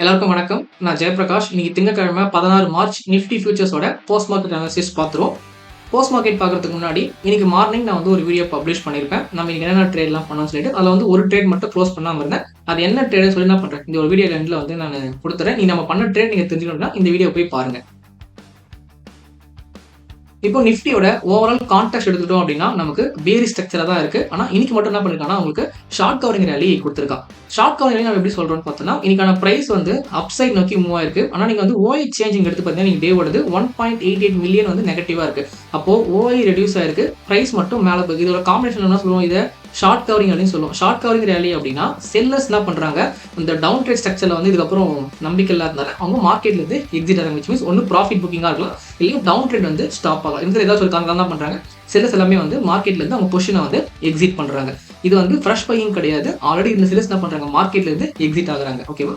எல்லாருக்கும் வணக்கம். நான் ஜெயபிரகாஷ். இன்னைக்கு திங்கட்கிழமை 16 மார்ச் நிஃப்டி ஃபியூச்சர்ஸோட போஸ்ட் மார்க்கெட் அனாலிசிஸ் பார்த்துருவோம். போஸ்ட் மார்க்கெட் பார்க்கறதுக்கு முன்னாடி இன்னைக்கு மார்னிங் நான் ஒரு வீடியோ பப்ளிஷ் பண்ணியிருப்பேன். நம்ம இன்னைக்கு என்னென்ன ட்ரேட்லாம் பண்ணோம்னு சொல்லிட்டு அதில் ஒரு ட்ரேட் மட்டும் க்ளோஸ் பண்ணாமல் இருந்தேன். அது என்ன ட்ரேட் சொல்லி என்ன பண்ணுறேன், இந்த ஒரு வீடியோ எண்டில் நான் கொடுத்துறேன். நீ நம்ம பண்ண ட்ரேட் நீங்கள் தெரிஞ்சுக்கணும்னா இந்த வீடியோ போய் பாருங்க. இப்போ நிஃப்டியோட ஓவரால் கான்டெக்ட் எடுத்துட்டோம் அப்படின்னா நமக்கு பேரி ஸ்ட்ரக்சரா தான் இருக்கு. ஆனா இன்னைக்கு மட்டும் என்ன பண்ணிருக்காங்கன்னா உங்களுக்கு ஷார்ட் கவரிங் ரேலி கொடுத்துருக்கான். ஷார்ட் கவரிங் ரேலி நம்ம எப்படி சொல்றோம்னு பார்த்தோம்னா இன்னைக்கான பிரைஸ் அப்சைட் நோக்கி மூவ் ஆயிருக்கு. ஆனா நீங்க ஓஐ சேஞ்சிங் எடுத்து பார்த்தீங்கன்னா நீங்க டே ஓடுது 1.88 மில்லியன் நெகட்டிவா இருக்கு. அப்போ ஓஐ ரெடியூஸ் ஆயிருக்கு, பிரைஸ் மட்டும் மேல போகுது. இதோட காம்பினேஷன் என்ன சொல்லுவோம், இதை ஷார்ட் கவரிங் அப்படின்னு சொல்லுவோம். ஷார்ட் கவரிங் ரேலி அப்படின்னா செல்லர்ஸ் என்ன பண்றாங்க, இந்த டவுன் ட்ரேட் ஸ்ட்ரக்சர்ல இதுக்கப்புறம் நம்பிக்கை இல்லாதனால அவங்க மார்க்கெட்ல இருந்து எக்ஸிட் ஆகிறாங்க. விச் மீன்ஸ் ஒன்று ப்ராஃபிட் புக்கிங்கா இருக்கலாம், இல்லையும் டவுன் ட்ரேட் ஸ்டாப் ஆகலாம். இந்த ஏதாவது ஒரு காரணம் தான் பண்றாங்க. செல்லர்ஸ் எல்லாமே மார்க்கெட்ல இருந்து அவங்க பொசிஷனை எக்ஸிட் பண்றாங்க. இது ஃப்ரெஷ் பையிங் கிடையாது. ஆல்ரெடி இந்த செல்லர்ஸ் என்ன பண்றாங்க, மார்க்கெட்ல இருந்து எக்ஸிட் ஆகுறாங்க. ஓகேவா?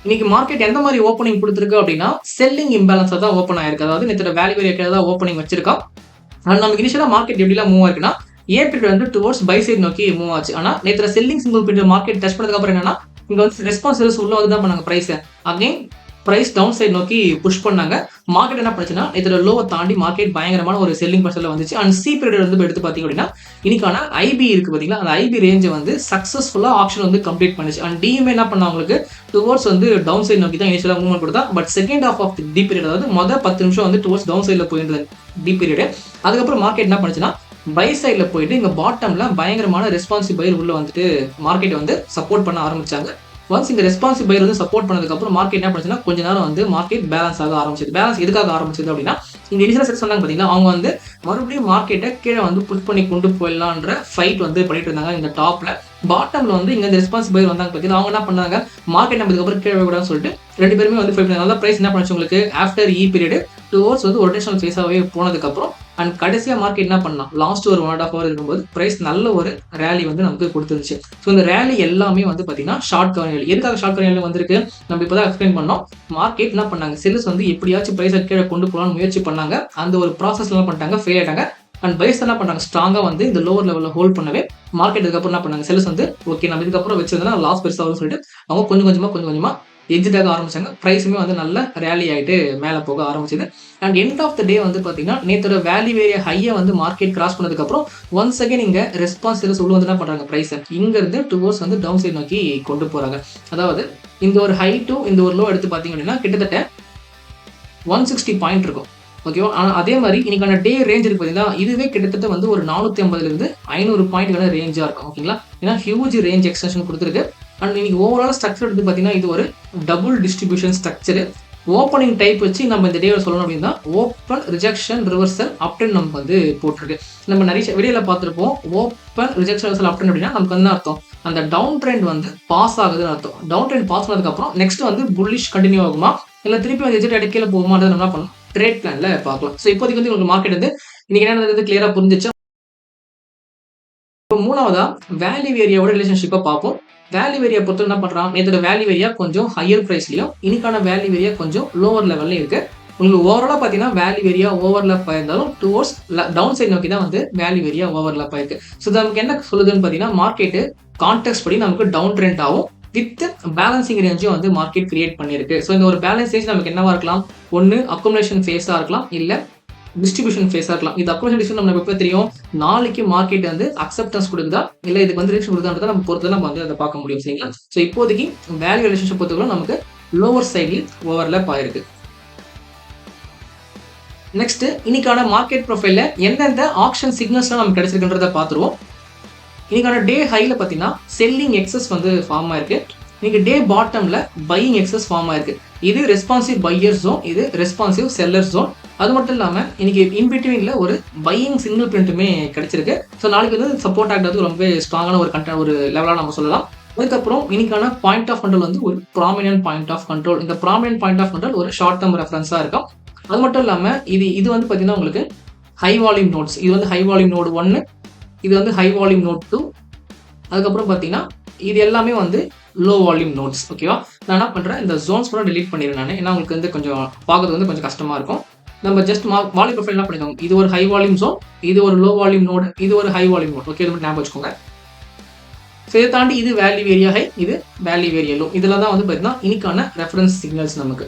இன்னைக்கு மார்க்கெட் எந்த மாதிரி ஓப்பனிங் கொடுத்துருக்கு அப்படின்னா செல்லிங் இம்பேலன்ஸா தான் ஓப்பன் ஆயிருக்கு. அதாவது நேற்று வேல்யூ ஏரியா தான் ஓப்பனிங் வச்சிருக்கோம். நமக்கு இனிஷியலா மார்க்கெட் எப்படிலாம் மூவ் ஆயிருக்குன்னா A period towards buy side நோக்கி மூவ் ஆச்சு. ஆனா நேற்று selling single period market touch பண்ணதுக்கு அப்புறம் என்னன்னா இங்க ரெஸ்பான்ஸ் உள்ள தான் பண்ணாங்க. Price again price down side நோக்கி புஷ் பண்ணாங்க. மார்க்கெட் என்ன பண்ணுச்சுன்னா இதுல லோவை தாண்டி மார்க்கெட் பயங்கரமான ஒரு செல்லிங் ப்ரெஷர்ல வந்துச்சு. அண்ட் சி பீரியட் எடுத்து பாத்தீங்க அப்படின்னா இன்னைக்கான ஐபி இருக்கு பாத்தீங்களா, அந்த ஐபி ரேஞ்சை சக்சஸ்ஃபுல்லா ஆப்ஷன் கம்ப்ளீட் பண்ணுச்சு. அண்ட் டிஎம்ஏ என்ன பண்ணா உங்களுக்கு டுவர்ட்ஸ் டவுன் சைட் நோக்கி தான் இனிஷியலா மூவ்மெண்ட் கொடுத்தா. But second half of the period, அதாவது மொதல் 10 நிமிஷம் டுவர்ட்ஸ் டவுன் சைட்ல போயிருந்தது டி பீரியட். அதுக்கப்புறம் மார்க்கெட் என்ன பண்ணுச்சுன்னா பை சைட்ல போயிட்டு இங்க பாட்டம்ல பயங்கரமான ரெஸ்பான்சிவ் பையர் உள்ள மார்க்கெட் சப்போர்ட் பண்ண ஆரம்பிச்சாங்க. ஒன்ஸ் இந்த ரெஸ்பான்சிவ் பையர் சப்போர்ட் பண்ணதுக்கு அப்புறம் மார்க்கெட் என்ன பண்ணுச்சுன்னா கொஞ்ச நேரம் மார்க்கெட் பேலன்ஸ் ஆக ஆரம்பிச்சது. பேலன்ஸ் எதுக்காக ஆரம்பிச்சது அப்படின்னா இந்த இனிஷியல் செட் சொன்னாங்க பாத்தீங்கன்னா அவங்க மறுபடியும் மார்க்கெட்டை கீழே புஷ் பண்ணி கொண்டு போயிடலான்ற ஃபைட் பண்ணிட்டு இருந்தாங்க. இந்த டாப்ல பாட்டம்ல இங்க இந்த ரெஸ்பான்சிவ் பையர் வந்தாங்க பாத்தீங்கன்னா அவங்க என்ன பண்ணாங்க, மார்க்கெட் நம்ம இதுக்கப்புறம் கீழே விடான்னு சொல்லிட்டு ரெண்டு பேருமே ஃபைட் பண்ணாங்க. பிரைஸ் என்ன பண்ணுச்சு உங்களுக்கு ஆஃப்டர் இ பீரியட் டுவர்ட்ஸ் ரொட்டேஷனல் ஃபேஸாவே போனதுக்கு அப்புறம் அண்ட் கடைசியா மார்க்கெட் என்ன பண்ணலாம், லாஸ்ட் ஒரு 1.5 hour இருக்கும்போது பிரைஸ் நல்ல ஒரு ரேலி நமக்கு கொடுத்துருச்சு. ஸோ இந்த ரேலி எல்லாமே பாத்தீங்கன்னா ஷார்ட் கவரிங் ரேலி. எதுக்காக ஷார்ட் கவரிங் ரேலி வந்திருக்கு நம்ம இப்பதான் எக்ஸ்பிளைன் பண்ணோம். மார்க்கெட் என்ன பண்ணாங்க, செல்லர்ஸ் எப்படியாச்சும் பிரைஸ் கீழே கொண்டு போகலாம்னு முயற்சி பண்ணாங்க. அந்த ஒரு ப்ராசஸ் எல்லாம் பண்ணிட்டாங்க, ஃபெயில் ஆயிட்டாங்க. அண்ட் பைஸ் என்ன பண்ணாங்க, ஸ்ட்ராங்கா இந்த லோவர் லெவல்ல ஹோல்ட் பண்ணவே மார்க்கெட் இதுக்கப்புறம் என்ன பண்ணாங்க, செல்லர்ஸ் ஓகே நம்ம இதுக்கப்புறம் வச்சிருந்தா லாஸ் பெருசாகும் சொல்லிட்டு அவங்க கொஞ்சம் கொஞ்சமா எக்ஸிட் ஆக ஆரம்பிச்சாங்க. பிரைஸுமே நல்ல ரேலி ஆகிட்டு மேலே போக ஆரம்பிச்சது. அண்ட் எண்ட் ஆஃப் த டே பார்த்தீங்கன்னா நேற்று வேல்யூ ஏரியா ஹையை மார்க்கெட் கிராஸ் பண்ணதுக்கப்புறம் ஒன்ஸ் அகைன் இங்கே ரெஸ்பான்ஸ் உள்ள என்ன பண்ணுறாங்க, ப்ரைஸை இங்கேருந்து டுவர்ட்ஸ் டவுன் சைட் நோக்கி கொண்டு போகிறாங்க. அதாவது இந்த ஒரு ஹை டு இந்த ஒரு லோ எடுத்து பார்த்தீங்க அப்படின்னா கிட்டத்தட்ட 160 பாயிண்ட் இருக்கும். ஓகேவா? ஆனால் அதே மாதிரி இன்னைக்கான டே ரேஞ்ச் இருக்கு பார்த்தீங்கன்னா இதுவே கிட்டத்தட்ட ஒரு 450 500 பாயிண்ட்கான ரேஞ்சாக இருக்கும். ஓகேங்களா? ஏன்னா ஹியூஜ் ரேஞ்ச் எக்ஸ்டென்ஷன் கொடுத்துருக்கு. அண்ட் இன்னைக்கு ஓவரால் ஸ்ட்ரக்சர் எடுத்து பார்த்தீங்கன்னா இது ஒரு double distribution structure. Opening type வச்சு நம்ம இந்த டேவை சொல்லணும் அப்படின்னா ஓப்பன் ரிஜெக்ஷன் ரிவர்சல் அப்டன் நமக்கு போட்டிருக்கு. நம்ம நிறைய வெளியில பார்த்துருப்போம். ஓப்பன் ரிஜெக்ஷன் ரிவர்சல் அப்டன் அப்படின்னா நமக்கு என்ன அர்த்தம், அந்த டவுன் ட்ரெண்ட் பாஸ் ஆகுதுன்னு அர்த்தம். டவுன் ட்ரெண்ட் பாஸ் பண்ணதுக்கு அப்புறம் நெக்ஸ்ட் புல்லிஷ் கண்டினியூ ஆகுமா இல்லை திருப்பி எஜெட் அடிக்கல போகுமான்றது நம்ம என்ன பண்ணலாம், ட்ரேட் பிளான்ல பார்க்கலாம். ஸோ இப்போதைக்கு உங்களுக்கு மார்க்கெட் இன்னைக்கு என்ன கிளியரா புரிஞ்சிச்சு. மூணாவதா வேல்யூ ஏரியாவோட ரிலேஷன்ஷிப்பை பார்ப்போம். வேல்யூ ஏரியா பொறுத்து என்ன பண்றான், நேற்று வேல்யூ ஏரியா கொஞ்சம் ஹையர் பிரைஸ்லயும் இன்னைக்கான வேல்யூ ஏரியா கொஞ்சம் லோவர் லெவல்லையும் இருக்கு. உங்களுக்கு ஓவராலா பாத்தீங்கன்னா வேல்யூ ஏரியா ஓவர்லாப் ஆயிருந்தாலும் டுவர்ட்ஸ் டவுன் சைட் நோக்கி தான் வேல்யூ ஏரியா ஓவர்லாப் ஆயிருக்கு. ஸோ நமக்கு என்ன சொல்லுதுன்னு பாத்தீங்கன்னா மார்க்கெட் கான்டெக்ஸ்ட் படி நமக்கு டவுன் ட்ரெண்ட் ஆகும் வித் பேலன்சிங் ரேஞ்சும் மார்க்கெட் கிரியேட் பண்ணிருக்கு. ஸோ இந்த ஒரு பேலன்ஸ் ரேஞ்ச் நமக்கு என்னவா இருக்கலாம், ஒன்னு அக்குமுலேஷன் ஃபேஸா இருக்கலாம், இல்ல டிஸ்ட்ரிபியூஷன் ஃபேஸா இருக்கலாம். இது அக்குமுலேஷன் நம்ம எப்போ தெரியும், நாளைக்கு மார்க்கெட் அக்செப்டன்ஸ் கொடுக்குதா இல்லை இதுக்கு ரிலேஷன் கொடுக்குதா நம்ம பொறுத்து நம்ம அதை பார்க்க முடியும். சரிங்களா? ஸோ இப்போதைக்கு வேல்யூ ரிலேஷன்ஷிப் பொறுத்தவரை நமக்கு லோவர் சைட்லயும் ஓவர்லாப் ஆயிருக்கு. நெக்ஸ்ட் இன்னைக்கான மார்க்கெட் ப்ரொஃபைல்ல எந்தெந்த ஆக்ஷன் சிக்னல்ஸ்லாம் நமக்கு கிடைச்சிருக்குன்றத பார்த்துருவோம். இன்னைக்கான டே ஹைல பார்த்தீங்கன்னா செல்லிங் எக்ஸஸ் ஃபார்ம் ஆயிருக்கு. இன்னைக்கு டே பாட்டம்ல பையிங் எக்ஸஸ் ஃபார்ம் ஆயிருக்கு. இது ரெஸ்பான்சிவ் பையர் ஜோன், இது ரெஸ்பான்சிவ் செல்லர் ஜோன். அது மட்டும் இல்லாமல் இன்னைக்கு இன்பிட்வீன்ல ஒரு பையிங் சிங்கிள் பிரிண்ட்டுமே கிடைச்சிருக்கு. ஸோ நாளைக்கு சப்போர்ட் ஆகிறது ரொம்ப ஸ்ட்ராங்கான ஒரு லெவலாக நம்ம சொல்லலாம். அதுக்கப்புறம் இன்னைக்கான பாயிண்ட் ஆஃப் கண்ட்ரோல் ஒரு ப்ராமினன்ட் பாயிண்ட் ஆஃப் கண்ட்ரோல். இந்த ப்ராமினன்ட் பாயிண்ட் ஆஃப் கண்ட்ரோல் ஒரு ஷார்ட் டேர்ம் ரெஃபரன்ஸாக இருக்கும். அது மட்டும் இல்லாமல் இது பார்த்தீங்கன்னா உங்களுக்கு ஹை வால்யூம் நோட்ஸ். இது ஹை வால்யூம் நோடு 1, இது ஹை வால்யூம் நோட் 2. அதுக்கப்புறம் பார்த்தீங்கன்னா இது எல்லாமே லோ வால்யூம் நோட்ஸ். ஓகேவா? நான் என்ன பண்ணுறேன், இந்த ஜோன்ஸ் கூட டிலீட் பண்ணிடுறேன் நான். ஏன்னா உங்களுக்கு கொஞ்சம் பார்க்கறது கொஞ்சம் கஷ்டமாக இருக்கும். நம்ம ஜஸ்ட் வால்யூம் ப்ரொஃபைல் என்ன பண்ணிக்கோங்க, இது ஒரு ஹை வால்யூம் ஜோன், இது ஒரு லோ வால்யூம் நோடு, இது ஒரு ஹை வால்யூம் நோட். ஓகே, இது மட்டும் ஞாபகம் வச்சுக்கோங்க. ஸோ இதை தாண்டி இது வேல்யூ ஏரியா ஹை, இது வேல்யூ ஏரியா லோ. இதில் தான் வந்து பார்த்தீங்கன்னா இன்னைக்கான ரெஃபரன்ஸ் சிக்னல்ஸ் நமக்கு.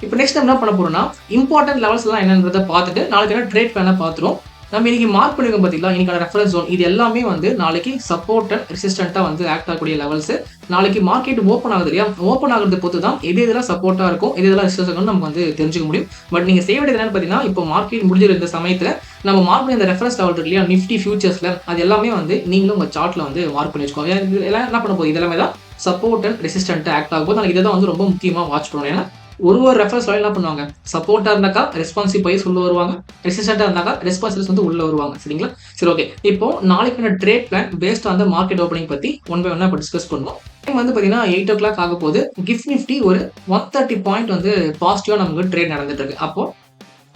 இப்போ நெக்ஸ்ட் நம்ம என்ன பண்ண போறோம்னா இம்பார்ட்டன்ட் லெவல்ஸ் எல்லாம் என்னன்றதை பார்த்துட்டு நாளைக்கு என்ன ட்ரேட் பிளானை பார்த்துருவோம். நம்ம இன்னைக்கு மார்க் பண்ணிருக்கோம் பார்த்தீங்களா, இன்னைக்கான ரெஃபரன்ஸ் ஜோன் இது எல்லாமே வந்து நாளைக்கு சப்போர்ட் அண்ட் ரெசிஸ்டண்ட்டாக வந்து ஆக்ட் ஆகக்கூடிய லெவல்ஸ். நாளைக்கு மார்க்கெட் ஓப்பன் ஆகுது இல்லையா, ஓப்பன் ஆகுறது பொறுத்து தான் எது இதெல்லாம் சப்போர்ட்டாக இருக்கும், எது இதெல்லாம் ரெசிஸ்டன்ஸ் நம்ம வந்து தெரிஞ்சுக்க முடியும். பட் நீங்கள் செய்ய வேண்டியது என்னன்னு பார்த்தீங்கன்னா, இப்போ மார்க்கெட் முடிஞ்சிருந்த இந்த சமயத்தில் நம்ம மார்க் பண்ணி இந்த ரெஃபரன்ஸ் லெவல் இருக்கு இல்லையா, நிஃப்டி ஃபியூச்சர்ஸில் அது எல்லாமே வந்து நீங்களும் உங்கள் சார்ட்டில் வந்து மார்க் பண்ணி வச்சுக்கோங்க. இதெல்லாம் என்ன பண்ண போகுது, இதெல்லாமே தான் சப்போர்ட் அண்ட் ரெசிஸ்டண்ட்டாக ஆக்ட் ஆகும் போது நாளைக்கு இதை தான் வந்து ரொம்ப முக்கியமாக வாட்ச் பண்ணணும். ஏன்னா ஒரு ரெஃபரன்ஸ் லெவல் என்ன பண்ணுவாங்க, சப்போர்ட்டாக இருந்தாக்கா ரெஸ்பான்சிவ் ப்ரைஸ் உள்ள வருவாங்க, ரெசிஸ்டண்ட்டாக இருந்தாக்கா ரெஸ்பான்சிவ்ஸ் வந்து உள்ள வருவாங்க. சரிங்களா? சரி, ஓகே. இப்போ நாளைக்கான trade plan based on the market opening பற்றி ஒன் பை ஒன்னா இப்போ டிஸ்கஸ் பண்ணுவோம். டைம் வந்து பார்த்தீங்கன்னா 8 o'clock ஆக போது கிஃப்ட் நிஃப்டி ஒரு 130 பாயிண்ட் வந்து பாசிட்டிவாக நமக்கு ட்ரேட் நடந்துட்டு இருக்கு. அப்போ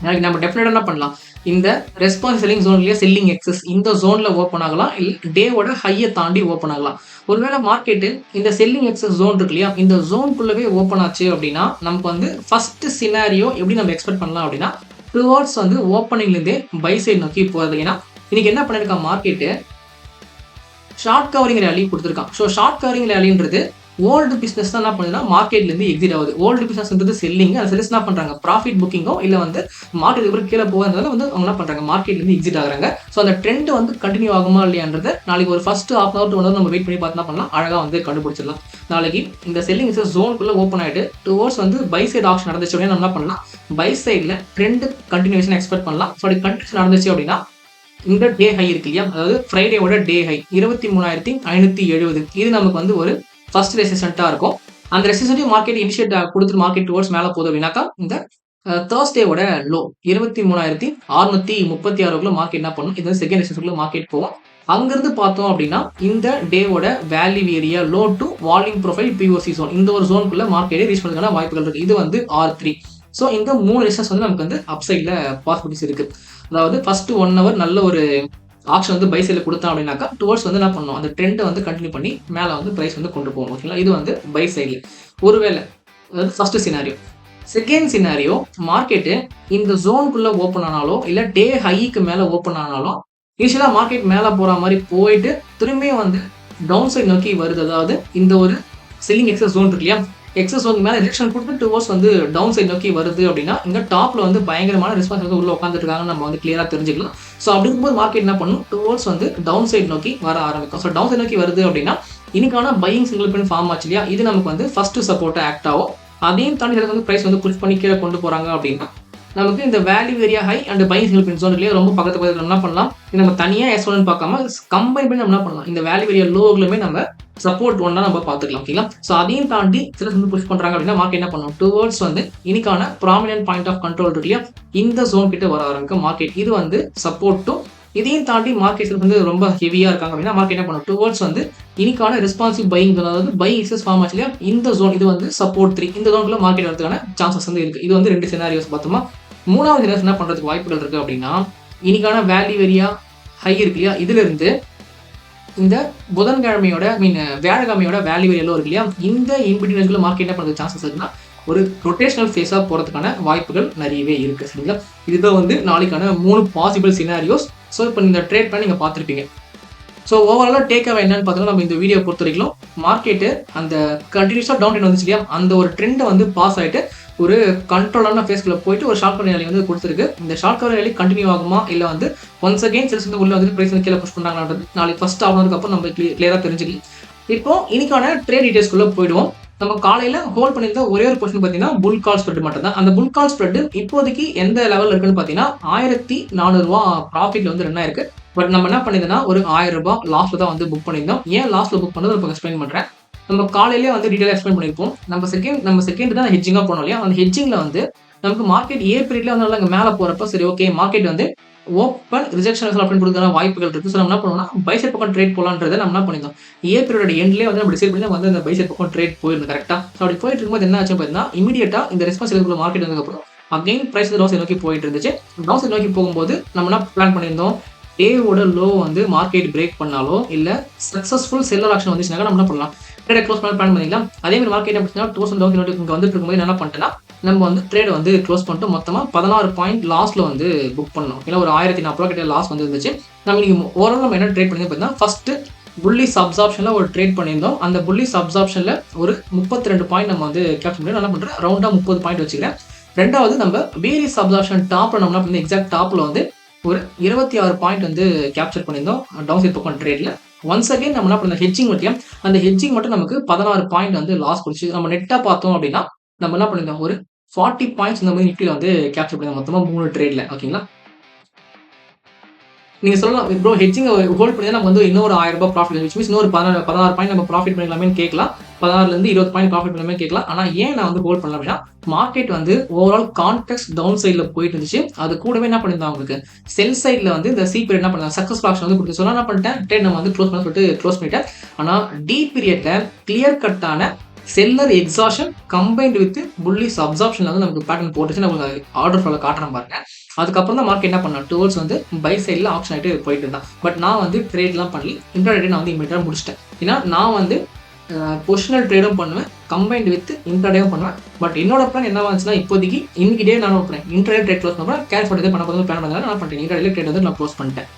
நாளைக்கு நம்ம டெஃபினட்டாக என்ன பண்ணலாம், இந்த ரெஸ்பான்ஸ் செல்லிங் ஜோன்லயே செல்லிங் எக்ஸஸ் இந்த ஜோன்ல ஓப்பன் ஆகலாம், இல்லை டேவோட ஹையை தாண்டி ஓப்பன் ஆகலாம். ஒருவேளை மார்க்கெட்டு இந்த செல்லிங் எக்ஸஸ் ஜோன் இருக்கு இல்லையா, இந்த ஜோனுக்குள்ளவே ஓப்பன் ஆச்சு அப்படின்னா நமக்கு வந்து ஃபர்ஸ்ட் சினாரியோ எப்படி நம்ம எக்ஸ்பெக்ட் பண்ணலாம் அப்படின்னா டுவார்ட்ஸ் வந்து ஓப்பனிங்லேருந்தே பை சைடு நோக்கி போகிறது. ஏன்னா இன்னைக்கு என்ன பண்ணிருக்கான் மார்க்கெட்டு, ஷார்ட் கவரிங் ரேலி கொடுத்துருக்கான். ஸோ ஷார்ட் கவரிங் ரேலின்றது ஓல்டு பிஸ்னஸ் தான் என்ன பண்ணுதுன்னா மார்க்கெட்லேருந்து எக்ஸிட் ஆகுது. ஓல்டு பிஸ்னஸ்ன்றது செல்லிங், அந்த செல்ஸ் என்ன பண்ணுறாங்க, ப்ராஃபிட் புக்கிங்கோ இல்லை வந்து மார்க்கெட் எப்படி கீழே போகிறதுனால வந்து அவங்க என்ன பண்ணுறாங்க, மார்க்கெட்லேருந்து எக்ஸிட் ஆகுறாங்க. ஸோ அந்த ட்ரெண்ட் வந்து கண்டினியூ ஆகுமா இல்லையான்றது நாளைக்கு ஒரு ஃபர்ஸ்ட் ஹாஃப் ஹவர் 1 hour நம்ம வெயிட் பண்ணி பார்த்தா பண்ணலாம், அழகாக வந்து கண்டுபிடிச்சிடலாம். நாளைக்கு இந்த செல்லிங் ஜோனுக்குள்ளே ஓப்பன் ஆகிட்டு டுவோர்ட்ஸ் வந்து பை சைடு ஆப்ஷன் நடந்துச்சு அப்படின்னா நம்ம என்ன பண்ணலாம், பை சைடில் ட்ரெண்ட் கண்டினியூஷன் எக்ஸ்பெக்ட் பண்ணலாம். ஸோ அப்படி கண்டினியூஷன் நடந்துச்சு அப்படின்னா இந்த டே ஹை இருக்கு இல்லையா, அதாவது ஃப்ரைடேவோட டே ஹை 23,570 இது நமக்கு வந்து ஒரு ஃபர்ஸ்ட் ரெசிஸ்டண்ட்டாக இருக்கும். அந்த ரெசிஸ்டன்ட் மார்க்கெட் இனிஷியேட் கொடுத்துட்டு மார்க்கெட் டுவர்ட்ஸ் மேலே போகுது அப்படின்னாக்கா இந்த தேர்ஸ்டேவோட லோ 23,636 மார்க்கெட் என்ன பண்ணும், இது செகண்ட் ரெசிஸ்டன்ட்ல மார்க்கெட் போகும். அங்கிருந்து பார்த்தோம் அப்படின்னா இந்த டேவோட value area low to volume profile POC zone இந்த ஒரு ஜோனுக்குள்ள மார்க்கெட்டே ரீச் பண்ணுறதுக்கான வாய்ப்புகள் இருக்கு. இது வந்து R3. ஸோ இந்த 3 ரெசிஸ்டன்ஸ் வந்து நமக்கு வந்து அப்சைட்ல பாசிபிலிட்டிஸ் இருக்கு. அதாவது ஃபர்ஸ்ட் 1 hour நல்ல ஒரு ஆப்ஷன் வந்து பை சைடில் கொடுத்தோம் அப்படின்னாக்கா டுவர்ட்ஸ் வந்து என்ன பண்ணணும், அந்த ட்ரெண்டை வந்து கண்டினியூ பண்ணி மேலே வந்து ப்ரைஸ் வந்து கொண்டு போகணும். ஓகேங்களா? இது வந்து பை சைடில் ஒருவேளை, அதாவது first scenario. Second scenario, market இந்த ஜோனுக்குள்ளே ஓப்பன் ஆனாலோ இல்லை டே ஹைக்கு மேலே ஓப்பன் ஆனாலும் யூஸ்வலாக மார்க்கெட் மேலே போகிற மாதிரி போயிட்டு திரும்பியும் வந்து டவுன் சைட் நோக்கி வருது. அதாவது இந்த ஒரு செல்லிங் எக்ஸஸ் ஜோன் இருக்கு இல்லையா, எக்ஸஸ் ஜோன் மேலே ரிஜெக்ஷன் கொடுத்து டுவர்ட்ஸ் வந்து டவுன் சைட் நோக்கி வருது அப்படின்னா இங்கே டாப்ல வந்து பயங்கரமான ரெஸ்பான்ஸ் வந்து உள்ள உட்காந்துட்டு இருக்காங்கன்னு நம்ம வந்து கிளியராக தெரிஞ்சுக்கலாம். ஸோ அப்படி இருக்கும்போது மார்க்கெட் என்ன பண்ணும், டுவர்ட்ஸ் வந்து டவுன் சைட் நோக்கி வர ஆரம்பிக்கும். ஸோ டவுன் சைட் நோக்கி வருது அப்படின்னா இன்னைக்கான பையிங் சிங்கிள் பின் ஃபார்ம் ஆச்சு இல்லையா, இது நமக்கு வந்து ஃபர்ஸ்ட் சப்போர்ட்டாக ஆக்ட் ஆகும். அதையும் தாண்டி வந்து ப்ரைஸ் வந்து புஷ் பண்ணி கீழே கொண்டு போறாங்க அப்படின்னா நமக்கு இந்த value area high and buying single pin zone இல்லையா, ரொம்ப பக்கத்து என்ன பண்ணலாம், நம்ம தனியாக S1 பார்க்காம கம்பைன் பண்ணி நம்ம என்ன பண்ணலாம், இந்த வேல்யூ ஏரியா லோவுமே நம்ம சப்போர்ட் ஒன்னா நம்ம பார்த்துக்கலாம். ஓகேங்களா? ஸோ அதையும் தாண்டி சில வந்து புஷ் பண்றாங்க அப்படின்னா மார்க்கெட் என்ன பண்ணும், டுவர்ட்ஸ் வந்து இன்னைக்கான ப்ராமினன்ட் பாயிண்ட் ஆஃப் கண்ட்ரோல் இருக்கு இல்லையா, இந்த ஜோன் கிட்ட வர ஆரம்பிக்கும் மார்க்கெட். இது வந்து சப்போர்ட்டும் இதையும் தாண்டி மார்க்கெட் வந்து ரொம்ப ஹெவியா இருக்காங்க அப்படின்னா மார்க்கெட் என்ன பண்ணும், டுவர்ட்ஸ் வந்து இன்னைக்கான ரெஸ்பான்சிவ் பையிங் ஜோன், அதாவது பை எக்ஸஸ் ஃபார்ம் ஆச்சு இல்லையா, இந்த ஜோன் இது வந்து சப்போர்ட் 3 இந்த ஜோனுக்குள்ள மார்க்கெட் வரதுக்கான சான்சஸ் வந்து இருக்கு. இது வந்து 2 சினாரியோஸ் பார்த்தோமா. மூணாவது சினாரியோ என்ன பண்றதுக்கு வாய்ப்புகள் இருக்கு அப்படின்னா இன்னைக்கான வேல்யூ ஏரியா ஹை இருக்கு இல்லையா, இதுல இருந்து இந்த புதன்கிழமையோட வியாழக்கிழமையோட வேல்யூ ஏரியா லோ இருக்கு இல்லையா, இந்த இன்பிட்வீன்ல மார்க்கெட் என்ன பண்ணுறது சான்சஸ் இருக்குன்னா ஒரு ரொட்டேஷனல் ஃபேஸாக போகிறதுக்கான வாய்ப்புகள் நிறையவே இருக்குது. சரிங்களா? இதுதான் வந்து நாளைக்கான 3 பாசிபிள் சினாரியோஸ். ஸோ இப்போ இந்த ட்ரேட் பண்ணி நீங்கள் பார்த்துருப்பீங்க. ஸோ ஓவராலாக டேக் அவே என்னன்னு பார்த்தீங்கன்னா நம்ம இந்த வீடியோ பொறுத்த வரைக்கும் மார்க்கெட்டு அந்த கண்டினியூஸாக டவுன் ட்ரெண்ட் வந்துச்சு இல்லையா, அந்த ஒரு ட்ரெண்டை வந்து பாஸ் ஆகிட்டு ஒரு கண்ட்ரோலான ஃபேஸ்க்குள்ள போயிட்டு ஒரு ஷார்ட் கவர் ரேலி வந்து கொடுத்துருக்கு. இந்த ஷார்ட் கவர் ரேலி கண்டினியூ ஆகுமா இல்லை வந்து ஒன்ஸ் அகைன் செல்ஸ் வந்து உள்ள வந்து ப்ரைஸ் வந்து கீழே புஷ் பண்ணுறாங்கன்றது நாளைக்கு ஃபர்ஸ்ட் ஆனதுக்கு அப்புறம் நம்ம கிளியராக தெரிஞ்சுக்கலாம். இப்போ இன்னைக்கான ட்ரேட் டீடைல்ஸ்க்குள்ள போயிடுவோம். நம்ம காலையில் ஹோல்ட் பண்ணியிருந்த ஒரே ஒரு கொஸ்டின் பார்த்தீங்கன்னா புல் கால் ஸ்ப்ரெட் மட்டும் தான். அந்த புல் கால் ஸ்ப்ரெட் இப்போதைக்கு எந்த லெவலில் இருக்குன்னு பார்த்தீங்கன்னா 1,400 ப்ராஃபிட்ல வந்து ரன் ஆயிருக்கு. பட் நம்ம என்ன பண்ணியிருந்தோம்னா ஒரு 1,000 ரூபாய் லாஸ்ட்ல தான் வந்து புக் பண்ணியிருந்தோம். ஏன் லாஸ்ட்ல புக் பண்ணது இப்போ எக்ஸ்பிளைன் பண்ணுறேன். நம்ம காலையிலேயே வந்து டீடைல் எக்ஸ்பிளைன் பண்ணியிருப்போம். நம்ம செகண்ட் தான் ஹெட்ஜிங்காக போனோம் இல்லையா, அந்த ஹெட்ஜிங்கில் வந்து நமக்கு மார்க்கெட் ஏப்ரல்ல வந்து அங்கே மேலே போகிறப்ப சரி ஓகே மார்க்கெட் வந்து ஓப்பன் ரிஜெக்ஷன் அப்படின்னு கொடுக்குற வாய்ப்புகள் இருக்குது. ஸோ நம்ம என்ன பண்ணுவோம்னா பைசைட் பக்கம் ட்ரேட் போகலான்றதை நம்ம என்ன பண்ணியிருந்தோம், ஏப்ரலோட எண்ட்லேயே வந்து நம்ம டிசைட் பண்ணி வந்து அந்த பைசைட் பக்கம் ட்ரேட் போயிருந்தோம். கரெக்டாக ஸோ அப்படி போயிட்டு இருக்கும்போது என்ன ஆச்சு பார்த்தீங்கன்னா இமீடியட்டாக இந்த ரெஸ்பான்ஸ் எடுக்கிற மார்க்கெட் வந்ததுக்கப்புறம் அகைன் ப்ரைஸ் டவுன் சைட் நோக்கி போயிட்டு இருந்துச்சு. டவுன் சைட் நோக்கி போகும்போது நம்ம என்ன பிளான் பண்ணியிருந்தோம், டேவோட லோ வந்து மார்க்கெட் பிரேக் பண்ணாலோ இல்லை சக்ஸஸ்ஃபுல் செல்லர் ஆக்ஷன் வந்துச்சுனாக்கா நம்ம என்ன பண்ணலாம் ட்ரேட் க்ளோஸ் பண்ண பிளான் பண்ணிக்கலாம். அதே மாதிரி மார்க்கெட் என்ன பண்ணுச்சுன்னா 2000 இங்கே வந்துட்டு இருக்கும்போது என்ன பண்ணிட்டேன்னா நம்ம வந்து ட்ரேட் வந்து க்ளோஸ் பண்ணிட்டு மொத்தமா 16 பாயிண்ட் லாஸ்ல வந்து புக் பண்ணோம். ஏன்னா ஒரு ரூ. 1040 கிட்ட லாஸ் வந்து இருந்துச்சு. நம்ம இன்னைக்கு ஓவரால் நம்ம என்ன ட்ரேட் பண்ணியிருந்தோம் பார்த்தீங்கன்னா, ஃபர்ஸ்ட் புல்லிஷ் அப்சார்ப்ஷன்ல ஒரு ட்ரேட் பண்ணியிருந்தோம். அந்த புல்லிஷ் அப்சார்ப்ஷன்ல ஒரு 32 பாயிண்ட் நம்ம வந்து கேப்சர் பண்ணி என்ன பண்றேன், ரவுண்டா 30 பாயிண்ட் வச்சுக்கிறேன். 2வது நம்ம பேரிஷ் அப்சார்ப்ஷன் டாப்ல நம்ம என்ன பண்ணி எக்ஸாக்ட் டாப்ல வந்து ஒரு 26 பாயிண்ட் வந்து கேப்சர் பண்ணியிருந்தோம் டவுன் சைட் பக்கம் ட்ரேட்ல. ஒன்ஸ் அகைன் நம்ம என்ன பண்ண ஹெட்ஜிங் மட்டும் அந்த ஹெட்ஜிங் மட்டும் நமக்கு 16 பாயிண்ட் வந்து லாஸ் குடுச்சு. நம்ம நெட்டா பார்த்தோம் அப்படின்னா, நம்ம என்ன பண்ணியிருந்தோம் ஒரு 40 பாயிண்ட்ஸ் இந்த மாதிரி நிஃப்டில வந்து கேப்சர் பண்ணியிருந்தோம் மொத்தமா 3 ட்ரேட்ல. ஓகேங்களா? நீங்க சொல்லலாம், ப்ரோ ஹெட்ஜிங் ஹோல்ட் பண்ணி நம்ம வந்து இன்னொரு ரூ. 1000 ப்ராஃபிட் விச் மீன்ஸ் இன்னொரு 16 பாயிண்ட் நம்ம ப்ராஃபிட் பண்ணிக்கலாமேன்னு கேட்கலாம். 16லேருந்து 20 பாயிண்ட் ப்ராஃபிட் பண்ணலாமே கேட்கலாம். ஆனா ஏன் நான் வந்து ஹோல்ட் பண்ணல அப்படின்னா, மார்க்கெட் வந்து ஓவரால் கான்டெக்ஸ்ட் டவுன் சைட்ல போயிட்டு இருந்துச்சு. அது கூடவே என்ன பண்ணியிருந்தோம் உங்களுக்கு செல் சைட்ல வந்து இந்த சி பீரியட் என்ன பண்ணாங்க சக்சஸ் ஆப்ஷன் வந்து கொடுத்து சொன்னா என்ன பண்ணிட்டேன் ட்ரேட் நம்ம வந்து க்ளோஸ் பண்ண சொல்லிட்டு க்ளோஸ் பண்ணிட்டேன். ஆனா டி பீரியட்ல கிளியர் கட்டான seller exhaustion combined with bullish அப்சார்ப்ஷன்ல வந்து நமக்கு பேட்டர்ன் போட்டுச்சு. நமக்கு ஆர்டர் ஃப்ளோல காட்டுறேன் பாருங்க. அதுக்கப்புறம் தான் மார்க்கெட் என்ன பண்ணா டுவர்ட்ஸ் வந்து பை சைடில் ஆப்ஷன் ஆகிட்டு போயிட்டு இருந்தான். பட் நான் வந்து ட்ரேட்லாம் பண்ணி இன்ட்ராடே நான் வந்து இமீடியட்டாக முடிச்சிட்டேன். ஏன்னா நான் வந்து பொசிஷனல் ட்ரேடும் பண்ணுவேன், கம்பைன்ட் வித் இன்ட்ராடேவும் பண்ணுவேன். பட் என்னோட பிளான் என்ன வந்துச்சுன்னா, இப்போதைக்கு இன்னைக்கு டே நான் பண்ணுறேன் இன்ட்ராடே ட்ரேட் க்ளோஸ் பண்ணுறேன். கேர் பண்ணி பண்ண போது பிளான் பண்ணதால நான் பண்ணிட்டேன் இன்ட்ராடே ட்ரேட் வந்து நான் க்ளோஸ் பண்ணிட்டேன்.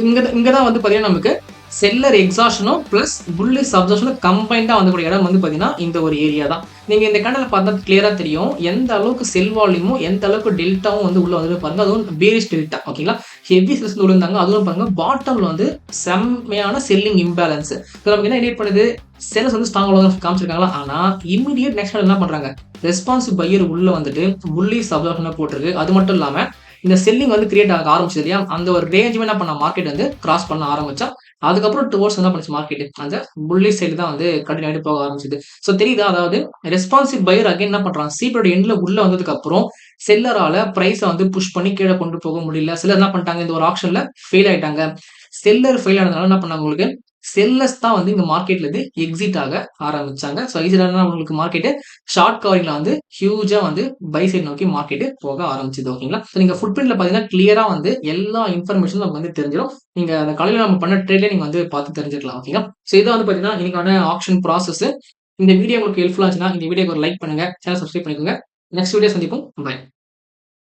இங்கே தான் வந்து பார்த்தீங்கன்னா நமக்கு செல்லர் எக்ஸாஷனும் ப்ளஸ் புல்லிஷ் அப்சார்ப்ஷனும் கம்பைண்டாக வந்துக்கூடிய இடம் வந்து பார்த்தீங்கன்னா இந்த ஒரு ஏரியா தான். நீங்கள் இந்த கண்டனில் பார்த்தா கிளியராக தெரியும் எந்த அளவுக்கு செல் வால்யூமும் எந்த அளவுக்கு டெல்டாவும் வந்து உள்ள வந்து பாருங்க. அதுவும் பேரிஷ் டெல்டா ஓகேங்களா, ஹெவி செல்ஸ் விழுந்தாங்க. அதுவும் பாருங்க பாட்டம்ல வந்து செம்மையான செல்லிங் இம்பேலன்ஸ். நமக்கு என்ன இண்டிகேட் பண்ணுது, செல்ஸ் வந்து ஸ்ட்ராங் காமிச்சிருக்காங்களா. ஆனால் இமீடியட் நெக்ஸ்ட் என்ன பண்ணுறாங்க, ரெஸ்பான்சிவ் பையர் உள்ள வந்துட்டு புல்லிஷ் அப்சார்ப்ஷனை போட்டிருக்கு. அது மட்டும் இல்லாமல் இந்த செல்லிங் வந்து கிரியேட் ஆக ஆரம்பிச்சது இல்லையா, அந்த ஒரு ரேஞ்சுமே என்ன பண்ண மார்க்கெட் வந்து கிராஸ் பண்ண ஆரம்பிச்சா. அதுக்கப்புறம் டுவர்ட்ஸ் என்ன பண்ணுச்சு மார்க்கெட் அந்த புல்லிஷ் சைடு தான் வந்து கண்டினியூ ஆகிட்டு போக ஆரம்பிச்சது. ஸோ தெரியுதா, அதாவது ரெஸ்பான்சிவ் பையர் அகைன் என்ன பண்றாங்க, சீப்போட எண்ட்ல உள்ள வந்ததுக்கு அப்புறம் செல்லரால பிரைஸை வந்து புஷ் பண்ணி கீழே கொண்டு போக முடியல. செல்லர் என்ன பண்ணிட்டாங்க, இந்த ஒரு ஆப்ஷன்ல ஃபெயில் ஆயிட்டாங்க. செல்லர் ஃபெயில் ஆனதுனால என்ன பண்ணாங்க, உங்களுக்கு செல்லர்ஸ் தான் வந்து இங்க மார்க்கெட்ல இருந்து எக்ஸிட் ஆக ஆரம்பிச்சாங்க. ஸோ இதுல உங்களுக்கு மார்க்கெட் ஷார்ட் கவரிங்ல வந்து ஹியூஜா வந்து பை சைட் நோக்கி மார்க்கெட் போக ஆரம்பிச்சது. ஓகேங்களா, ஸோ நீங்க ஃபுட் பிரிண்ட்ல பாத்தீங்கன்னா கிளியரா வந்து எல்லா இன்ஃபர்மேஷனும் நமக்கு வந்து தெரிஞ்சிடும். நீங்க அந்த காலையில நம்ம பண்ண ட்ரேட்ல நீங்க வந்து பார்த்து தெரிஞ்சுக்கலாம். ஓகேங்களா, ஸோ இதை வந்து பாத்தீங்கன்னா இன்னைக்கான ஆப்ஷன் ப்ராசஸ். இந்த வீடியோ உங்களுக்கு ஹெல்ப்ஃபுல்லா இருந்துச்சுன்னா இந்த வீடியோக்கு ஒரு லைக் பண்ணுங்க, சேனல் சப்ஸ்கிரைப் பண்ணிக்கோங்க. நெக்ஸ்ட் வீடியோ சந்திப்போம். பை.